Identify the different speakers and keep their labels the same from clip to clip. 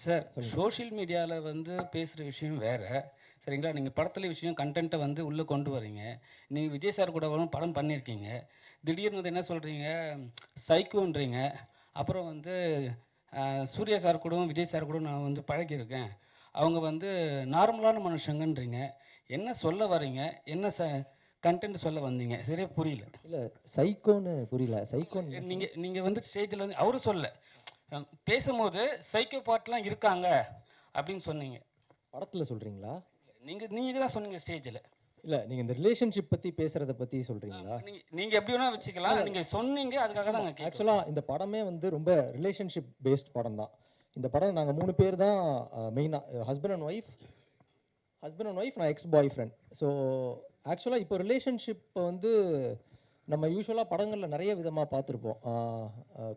Speaker 1: Sir, social மீடியாவில் வந்து பேசுகிற விஷயம் வேறு, சரிங்களா? நீங்கள் படத்துல விஷயம் கண்டென்ட்டை வந்து உள்ளே கொண்டு வரீங்க. நீங்கள் விஜய் சார் கூட படம் பண்ணியிருக்கீங்க. திடீர்னு வந்து என்ன சொல்கிறீங்க, சைக்கோன்றீங்க. அப்புறம் வந்து சூர்யா சார் கூடவும் விஜய் சார் கூட நான் வந்து பழகியிருக்கேன். அவங்க வந்து நார்மலான மனுஷங்கன்றீங்க. என்ன சொல்ல வரீங்க? என்ன கண்டென்ட் சொல்ல வந்தீங்க? சரியா புரியல.
Speaker 2: இல்லை, சைக்கோன்னு புரியல. சைக்கோன்னு
Speaker 1: நீங்கள் வந்து ஸ்டேஜில் வந்து அவரு சொல்ல பேசும்போது சைக்கோ பாட்லாம் இருக்காங்க அப்படின்னு சொன்னீங்க.
Speaker 2: படத்தில் சொல்கிறீங்களா?
Speaker 1: நீங்கள் தான் சொன்னீங்க ஸ்டேஜில்.
Speaker 2: இல்லை, நீங்கள் இந்த ரிலேஷன்ஷிப் பற்றி பேசுகிறத பற்றி சொல்கிறீங்களா?
Speaker 1: நீங்கள் எப்படி வேணால் வச்சுக்கலாம். நீங்கள் சொன்னீங்க, அதுக்காக தான் நாங்கள்
Speaker 2: ஆக்சுவலாக இந்த படமே வந்து ரொம்ப ரிலேஷன்ஷிப் பேஸ்ட் படம் தான். இந்த படம் நாங்கள் 3 பேர் தான் மெயினாக ஹஸ்பண்ட் அண்ட் ஒய்ஃப், நான் எக்ஸ் பாய் ஃப்ரெண்ட். ஸோ ஆக்சுவலாக இப்போ ரிலேஷன்ஷிப்பை வந்து நம்ம யூஸ்வலாக படங்களில் நிறைய விதமாக பார்த்துருப்போம்.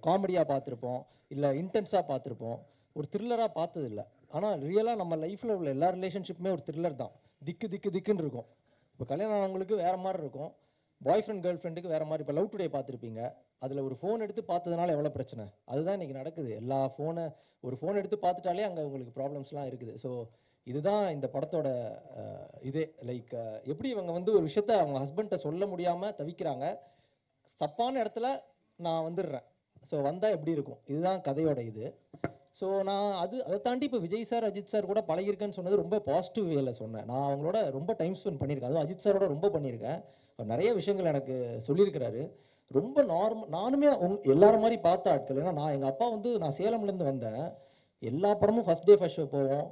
Speaker 2: காமெடியாக பார்த்துருப்போம், இல்லை இன்டென்ஸாக பார்த்துருப்போம், ஒரு த்ரில்லராக பார்த்ததில்ல. ஆனால் ரியலாக நம்ம லைஃப்பில் உள்ள எல்லா ரிலேஷன்ஷிப்புமே ஒரு த்ரில்லர் தான். திக்குன்னு இருக்கும். இப்போ கல்யாணம் ஆனவங்களுக்கு வேறு மாதிரி இருக்கும், பாய் ஃப்ரெண்ட் கேர்ள் ஃப்ரெண்டுக்கு வேறு மாதிரி. இப்போ லவ் டுடே பார்த்துருப்பீங்க, அதில் ஒரு ஃபோன் எடுத்து பார்த்ததுனால எவ்வளோ பிரச்சனை, அதுதான் இன்றைக்கி நடக்குது. ஒரு ஃபோன் எடுத்து பார்த்துட்டாலே அங்கே உங்களுக்கு ப்ராப்ளம்ஸ்லாம் இருக்குது. ஸோ இதுதான் இந்த படத்தோட இதே. லைக் எப்படி இவங்க வந்து ஒரு விஷயத்த அவங்க ஹஸ்பண்ட்டை சொல்ல முடியாமல் தவிக்கிறாங்க, தப்பான இடத்துல நான் வந்துடுறேன், ஸோ வந்தால் எப்படி இருக்கும், இதுதான் கதையோட இது. ஸோ நான் அதை தாண்டி இப்போ விஜய் சார் அஜித் சார் கூட பழகிருக்கேன்னு சொன்னது ரொம்ப பாசிட்டிவ் வேல சொன்னேன். நான் அவங்களோட ரொம்ப டைம் ஸ்பெண்ட் பண்ணியிருக்கேன், அதுவும் அஜித் சாரோட ரொம்ப பண்ணியிருக்கேன். அவர் நிறைய விஷயங்கள் எனக்கு சொல்லியிருக்கிறாரு. ரொம்ப நானுமே எல்லாரும் மாதிரி பார்த்த ஆட்கள். ஏன்னா எங்கள் அப்பா வந்து நான் சேலம்லேருந்து வந்தேன், எல்லா படமும் ஃபஸ்ட் டே ஃபஸ்ட் ஷோ போவோம்.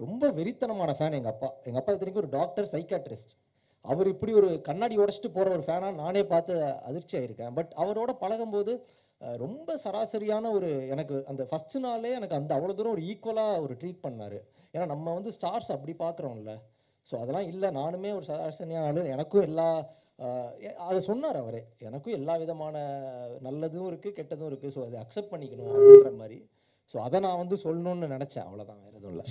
Speaker 2: ரொம்ப வெறித்தனமான ஃபேன் எங்கள் அப்பா இத்தனைக்கும் ஒரு டாக்டர் சைக்காட்ரிஸ்ட். அவர் இப்படி ஒரு கண்ணாடி உடச்சிட்டு போகிற ஒரு ஃபேனாக நானே பார்த்து அதிர்ச்சி ஆயிருக்கேன். பட் அவரோட பழகும்போது ரொம்ப சராசரியான ஒரு, எனக்கு அந்த ஃபஸ்ட்டு நாளே எனக்கு அந்த அவ்வளோ தூரம் ஒரு ஈக்குவலாக ஒரு ட்ரீட் பண்ணார். ஏன்னா நம்ம வந்து ஸ்டார்ஸ் அப்படி பார்க்குறோம்ல. ஸோ அதெல்லாம் இல்லை, நானுமே ஒரு சராசரியான ஆள், எனக்கும் எல்லா அதை சொன்னார் அவரே, எனக்கும் எல்லா விதமான நல்லதும் இருக்குது கெட்டதும் இருக்குது, ஸோ அதை அக்செப்ட் பண்ணிக்கணும் அப்படின்ற மாதிரி. ஸோ அதை நான் வந்து சொல்லணும்னு நினச்சேன், அவ்வளோதான், வேறு எதுவும் இல்லை.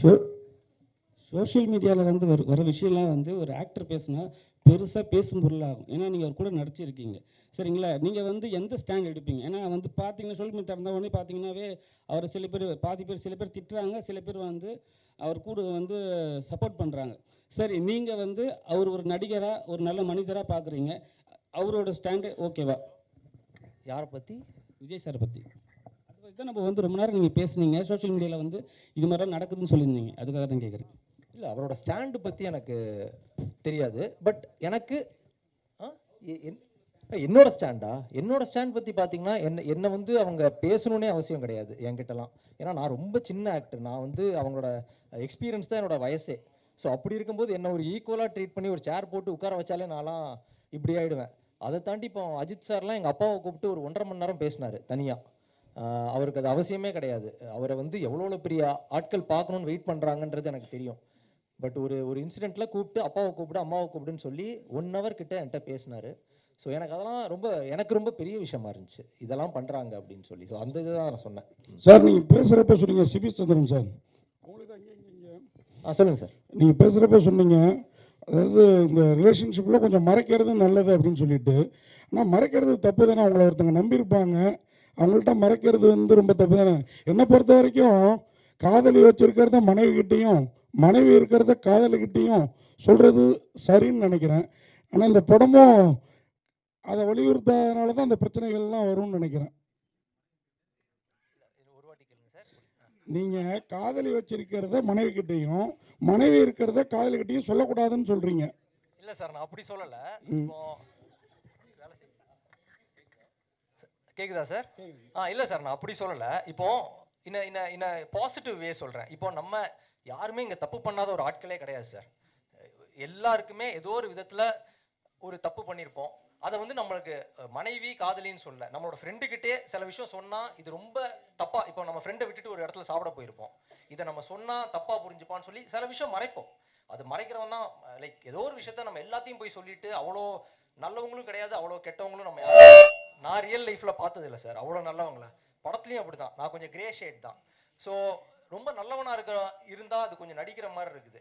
Speaker 1: சோஷியல் மீடியாவில் வந்து வர விஷயம்லாம் வந்து ஒரு ஆக்டர் பேசுனா பெருசாக பேசும் பொருளாகும். ஏன்னா நீங்கள் அவர் கூட நடிச்சிருக்கீங்க, சரிங்களா? நீங்கள் வந்து எந்த ஸ்டாண்ட் எடுப்பீங்க? ஏன்னா வந்து பார்த்தீங்கன்னா சோஷியல் மீடியா இருந்த உடனே பார்த்தீங்கன்னாவே அவர் சில பேர் திட்டுறாங்க, சில பேர் வந்து அவர் கூட வந்து சப்போர்ட் பண்ணுறாங்க. சரி, நீங்கள் வந்து அவர் ஒரு நடிகராக ஒரு நல்ல மனிதராக பார்க்குறீங்க, அவரோட ஸ்டாண்டு ஓகேவா?
Speaker 2: யாரை பற்றி?
Speaker 1: விஜய் சாரை பற்றி. அதை பற்றி தான் நம்ம வந்து ரொம்ப நேரம் நீங்கள் பேசுனீங்க. சோஷியல் மீடியாவில் வந்து இது மாதிரிலாம் நடக்குதுன்னு சொல்லியிருந்தீங்க, அதுக்காக தான் கேட்குறேன்.
Speaker 2: இல்லை, அவரோட ஸ்டாண்டு பற்றி எனக்கு தெரியாது. பட் எனக்கு என்னோட ஸ்டாண்ட் பற்றி பார்த்தீங்கன்னா என்னை வந்து அவங்க பேசணுன்னே அவசியம் கிடையாது என்கிட்டலாம். ஏன்னா நான் ரொம்ப சின்ன ஆக்டர், நான் வந்து அவங்களோட எக்ஸ்பீரியன்ஸ் தான் என்னோட வயசே. ஸோ அப்படி இருக்கும்போது என்னை ஒரு ஈக்குவலாக ட்ரீட் பண்ணி ஒரு சேர் போட்டு உட்கார வச்சாலே நான்லாம் இப்படி ஆகிடுவேன். அதை தாண்டி இப்போ அஜித் சார்லாம் எங்கள் அப்பாவை கூப்பிட்டு ஒரு 1.5 மணி நேரம் பேசினார் தனியாக. அவருக்கு அது அவசியமே கிடையாது. அவரை வந்து எவ்வளோ பெரிய ஆட்கள் பார்க்கணுன்னு வெயிட் பண்ணுறாங்கன்றது எனக்கு தெரியும். பட் ஒரு இன்சிடெண்ட்டில் கூப்பிட்டு அப்பாவை கூப்பிடு அம்மாவை கூப்பிடுன்னு சொல்லி 1 hour கிட்ட என்கிட்ட பேசினார். ஸோ எனக்கு அதெல்லாம் எனக்கு ரொம்ப பெரிய விஷயமா இருந்துச்சு, இதெல்லாம் பண்ணுறாங்க அப்படின்னு சொல்லி. ஸோ அந்த இதுதான் நான் சொன்னேன்.
Speaker 3: சார், நீங்கள் பேசுகிறப்ப சொன்னீங்க சிபி சந்திரன் சார், அவங்களுக்கு தான் இங்கே
Speaker 2: சொல்லுங்கள் சார்.
Speaker 3: நீங்கள் பேசுகிறப்ப சொன்னீங்க, அதாவது இந்த ரிலேஷன்ஷிப்பில் கொஞ்சம் மறைக்கிறது நல்லது அப்படின்னு சொல்லிட்டு. ஆனால் மறைக்கிறது தப்பு தானே, அவங்கள ஒருத்தங்க நம்பியிருப்பாங்க, அவங்கள்ட்ட மறைக்கிறது வந்து ரொம்ப தப்பு தானே. என்னை பொறுத்த வரைக்கும் காதலி வச்சுருக்கிறத மனைவிக்கிட்டேயும் மனைவி இருக்கிறத காதலிக்கிட்டேயும் சொல்கிறது சரின்னு நினைக்கிறேன். ஆனால் இந்த படமும் அதை வலியுறுத்தாதனால தான் அந்த பிரச்சனைகள்லாம் வரும்னு நினைக்கிறேன். நீங்கள் காதலி வச்சிருக்கிறத மனைவிக்கிட்டையும் மனைவி இருக்கிறத காதலிக்கிட்டையும் சொல்லக்கூடாதுன்னு சொல்கிறீங்க.
Speaker 2: இல்லை சார், நான் அப்படி சொல்லலை. கேக்குதா சார்? இல்லை சார், நான் அப்படி சொல்லலை. இப்போ இன்ன பாசிட்டிவ் வே சொல்கிறேன். இப்போ நம்ம யாருமே இங்கே தப்பு பண்ணாத ஒரு ஆட்களே கிடையாது சார். எல்லாருக்குமே ஏதோ ஒரு விதத்தில் ஒரு தப்பு பண்ணியிருப்போம். அதை வந்து நம்மளுக்கு மனைவி காதலின்னு சொல்ல, நம்மளோட ஃப்ரெண்டுக்கிட்டே சில விஷயம் சொன்னால் இது ரொம்ப தப்பாக, இப்போ நம்ம ஃப்ரெண்டை விட்டுட்டு ஒரு இடத்துல சாப்பிட போயிருப்போம், இதை நம்ம சொன்னால் தப்பாக புரிஞ்சுப்பான்னு சொல்லி சில விஷயம் மறைப்போம். அது மறைக்கிறவன் தான் லைக் ஏதோ ஒரு விஷயத்த நம்ம எல்லாத்தையும் போய் சொல்லிட்டு, அவ்வளோ நல்லவங்களும் கிடையாது, அவ்வளோ கெட்டவங்களும் நம்ம நான் ரியல் லைஃப்பில் பார்த்ததில்லை சார் அவ்வளோ நல்லவங்கள. படத்துலையும் அப்படி தான், நான் கொஞ்சம் கிரே ஷேட் தான். ஸோ ரொம்ப நல்லவனாக இருந்தால் அது கொஞ்சம் நடிக்கிற மாதிரி இருக்குது.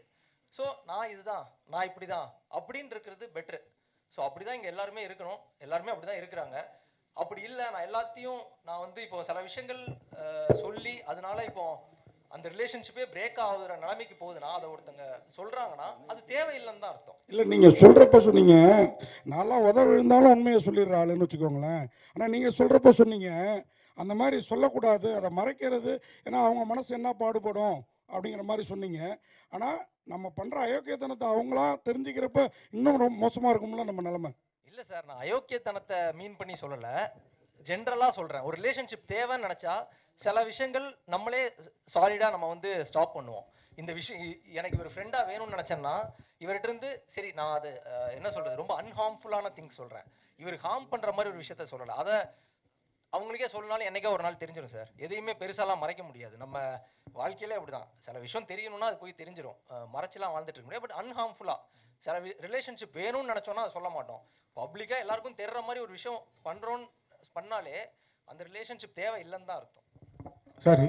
Speaker 2: ஸோ நான் இப்படி தான் அப்படின்னு இருக்கிறது பெட்ரு. ஸோ அப்படி தான் இங்கே எல்லாருமே இருக்கணும், எல்லாருமே அப்படி தான் இருக்கிறாங்க. அப்படி இல்லை, நான் எல்லாத்தையும் நான் வந்து இப்போ சில விஷயங்கள் சொல்லி அதனால இப்போ அந்த ரிலேஷன்ஷிப்பே பிரேக் ஆகுற நிலைமைக்கு போகுதுன்னா அதை ஒருத்தங்க சொல்றாங்கன்னா அது தேவையில்லைன்னு தான் அர்த்தம்.
Speaker 3: இல்லை நீங்கள் சொல்கிறப்ப சொன்னீங்க நான்லாம் விழுந்தாலும் உண்மையை சொல்லிடுற ஆளுன்னு வச்சுக்கோங்களேன். ஆனால் நீங்கள் சொல்கிறப்ப சொன்னீங்க அந்த மாதிரி சொல்லக்கூடாது, அதை மறைக்கிறது, ஏன்னா அவங்க மனசு என்ன பாடுபடும் அப்படிங்கிற மாதிரி சொன்னீங்க. ஆனால் நம்ம பண்ணுற அயோக்கியத்தனத்தை அவங்களா தெரிஞ்சுக்கிறப்ப இன்னும் ரொம்ப மோசமாக இருக்கும்ல நம்ம நிலமை.
Speaker 2: இல்லை சார், நான் அயோக்கியத்தனத்தை மீன் பண்ணி சொல்லலை, ஜென்ரலாக சொல்கிறேன். ஒரு ரிலேஷன்ஷிப் தேவைன்னு நினச்சா சில விஷயங்கள் நம்மளே சாலிடாக நம்ம வந்து ஸ்டாப் பண்ணுவோம். இந்த விஷயம் எனக்கு இவர் ஃப்ரெண்டாக வேணும்னு நினச்சேன்னா இவர்கிட்ட இருந்து சரி நான் அது என்ன சொல்கிறது ரொம்ப அன்ஹார்ம்ஃபுல்லான திங்ஸ் சொல்கிறேன், இவருக்கு ஹார்ம் பண்ணுற மாதிரி ஒரு விஷயத்த சொல்லலை. அதை அவங்களுக்கே சொல்லனாலும் என்னைக்கே ஒரு நாள் தெரிஞ்சிடும் சார். எதையுமே பெருசாலாம் மறைக்க முடியாது. நம்ம வாழ்க்கையிலே அப்படிதான், சில விஷயம் தெரியணும்னா அது போய் தெரிஞ்சிடும். மறைச்செல்லாம் வாழ்ந்துட்டு இருக்க முடியாது. பட் அன்ஹார்ம்ஃபுல்லாக சில ரிலேஷன்ஷிப் வேணும்னு நினச்சோன்னா அதை சொல்ல மாட்டோம். பப்ளிக்காக எல்லாருக்கும் தெரிகிற மாதிரி ஒரு விஷயம் பண்ணுறோன்னு பண்ணாலே அந்த ரிலேஷன்ஷிப் தேவை இல்லைன்னு தான் அர்த்தம்.
Speaker 3: சரி.